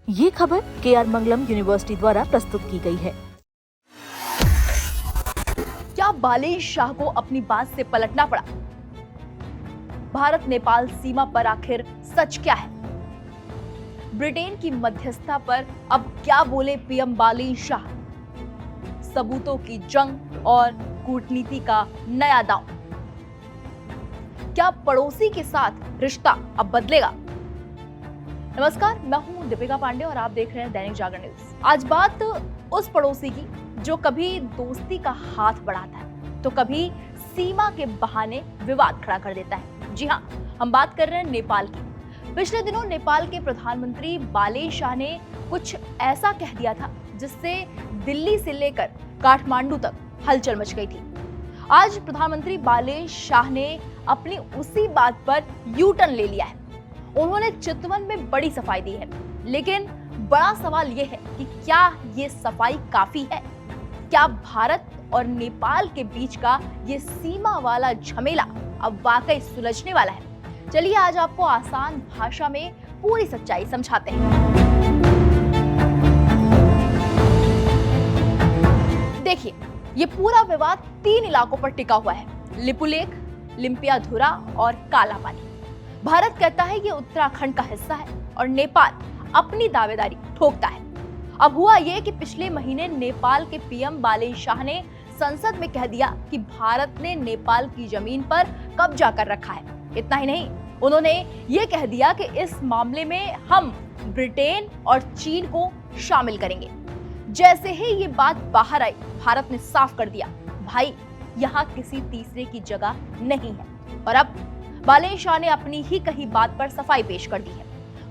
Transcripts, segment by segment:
ये खबर KR मंगलम university द्वारा प्रस्तुत की गई है। क्या बालेश शाह को अपनी बात से पलटना पड़ा? भारत नेपाल सीमा पर आखिर सच क्या है? ब्रिटेन की मध्यस्थता पर अब क्या बोले पीएम बालेश शाह? सबूतों की जंग और कूटनीति का नया दांव। क्या पड़ोसी के साथ रिश्ता अब बदलेगा? नमस्कार, मैं हूं दीपिका पांडे और आप देख रहे हैं दैनिक जागरण न्यूज। आज बात उस पड़ोसी की जो कभी दोस्ती का हाथ बढ़ाता है तो कभी सीमा के बहाने विवाद खड़ा कर देता है। जी हाँ, हम बात कर रहे हैं नेपाल की। पिछले दिनों नेपाल के प्रधानमंत्री बालेश शाह ने कुछ ऐसा कह दिया था जिससे दिल्ली से लेकर काठमांडू तक हलचल मच गई थी। आज प्रधानमंत्री बालेश शाह ने अपनी उसी बात पर यू टर्न ले लिया है। उन्होंने चितवन में बड़ी सफाई दी है, लेकिन बड़ा सवाल यह है कि क्या ये सफाई काफी है? क्या भारत और नेपाल के बीच का ये सीमा वाला झमेला अब वाकई सुलझने वाला है? चलिए आज आपको आसान भाषा में पूरी सच्चाई समझाते हैं। देखिए, ये पूरा विवाद 3 इलाकों पर टिका हुआ है: लिपुलेख, लिम्पियाधुरा और काला पानी। भारत कहता है ये उत्तराखंड का हिस्सा है और नेपाल अपनी दावेदारी ठोकता है। अब हुआ ये कि पिछले महीने नेपाल के पीएम बालेश शाह ने संसद में कह दिया कि भारत ने नेपाल की जमीन पर कब्जा कर रखा है। इतना ही नहीं, उन्होंने ये कह दिया कि इस मामले में हम ब्रिटेन और चीन को शामिल करेंगे। जैसे ही ये बात बाहर आई, भारत ने साफ कर दिया, भाई यहाँ किसी तीसरे की जगह नहीं है। और अब बालेश शाह ने अपनी ही कही बात पर सफाई पेश कर दी है।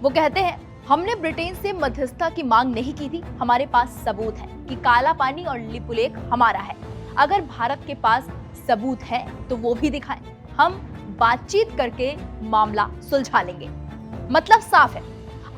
वो कहते हैं, हमने ब्रिटेन से मध्यस्थता की मांग नहीं की थी, हमारे पास सबूत है कि काला पानी और लिपुलेख हमारा है। अगर भारत के पास सबूत है तो वो भी दिखाएं, हम बातचीत करके मामला सुलझा लेंगे। मतलब साफ है।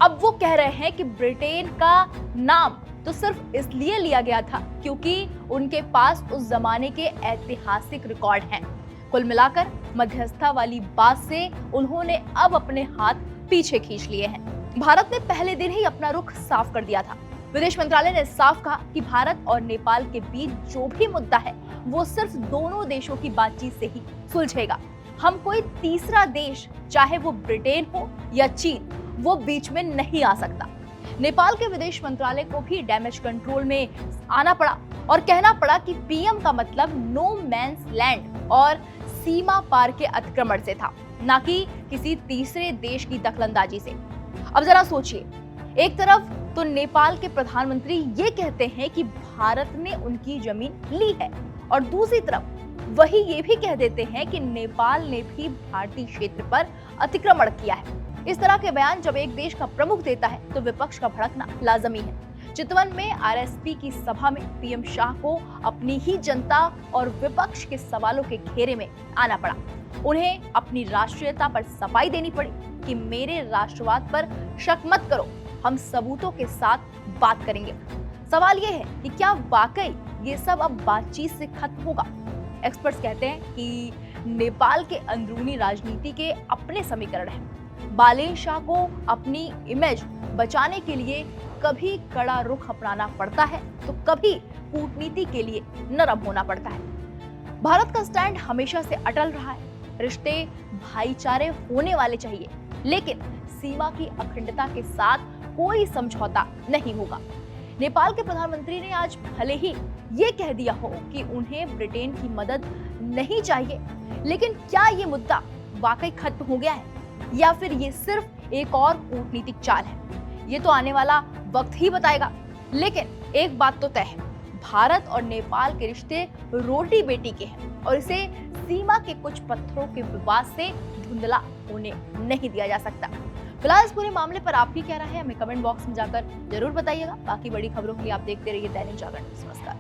अब वो कह रहे हैं कि ब्रिटेन का नाम तो सिर्फ इसलिए लिया गया था क्योंकि उनके पास उस जमाने के ऐतिहासिक रिकॉर्ड हैं। कुल मिलाकर मध्यस्थता वाली बात से उन्होंने अब अपने हाथ पीछे खींच लिए हैं। भारत ने पहले दिन ही अपना रुख साफ कर दिया था। विदेश मंत्रालय ने साफ कहा कि भारत और नेपाल के बीच जो भी मुद्दा है वो सिर्फ दोनों देशों की बातचीत से ही सुलझेगा। हम कोई तीसरा देश, चाहे वो ब्रिटेन हो या चीन, वो बीच में नहीं आ सकता। नेपाल के विदेश मंत्रालय को भी डैमेज कंट्रोल में आना पड़ा और कहना पड़ा कि पीएम का मतलब नो मैंस लैंड और सीमा पार के अतिक्रमण से था, ना कि किसी तीसरे देश की दखलंदाजी से। अब जरा सोचिए, एक तरफ तो नेपाल के प्रधानमंत्री ये कहते हैं कि भारत ने उनकी जमीन ली है और दूसरी तरफ वही ये भी कह देते हैं कि नेपाल ने भी भारतीय क्षेत्र पर अतिक्रमण किया है। इस तरह के बयान जब एक देश का प्रमुख देता है तो विपक्ष का भड़कना लाजमी है। चितवन में आरएसपी की सभा में पीएम शाह को अपनी ही जनता और विपक्ष के सवालों के घेरे में आना पड़ा। उन्हें अपनी राष्ट्रीयता पर सफाई देनी पड़ी कि मेरे राष्ट्रवाद पर शक मत करो, हम सबूतों के साथ बात करेंगे। सवाल यह है कि क्या वाकई ये सब अब बातचीत से खत्म होगा? एक्सपर्ट्स कहते हैं कि नेपाल के अंदरूनी राजनीति के अपने समीकरण हैं। बालेश शाह को अपनी इमेज बचाने के लिए कभी कड़ा रुख अपनाना पड़ता है तो कभी कूटनीति के लिए नरम होना पड़ता है। भारत का स्टैंड हमेशा से अटल रहा है, रिश्ते भाईचारे होने वाले चाहिए, लेकिन सीमा की अखंडता के साथ कोई समझौता नहीं होगा। नेपाल के प्रधानमंत्री ने आज भले ही ये कह दिया हो कि उन्हें ब्रिटेन की मदद नहीं चाहिए, लेकिन क्या ये मुद्दा वाकई खत्म हो गया है या फिर ये सिर्फ एक और कूटनीतिक चाल है? ये तो आने वाला वक्त ही बताएगा। लेकिन एक बात तो तय है, भारत और नेपाल के रिश्ते रोटी बेटी के हैं और इसे सीमा के कुछ पत्थरों के विवाद से धुंधला होने नहीं दिया जा सकता। फिलहाल इस पूरे मामले पर आपकी क्या राय है, हमें कमेंट बॉक्स में जाकर जरूर बताइएगा। बाकी बड़ी खबरों के लिए आप देखते रहिए दैनिक जागरण न्यूज़। नमस्कार।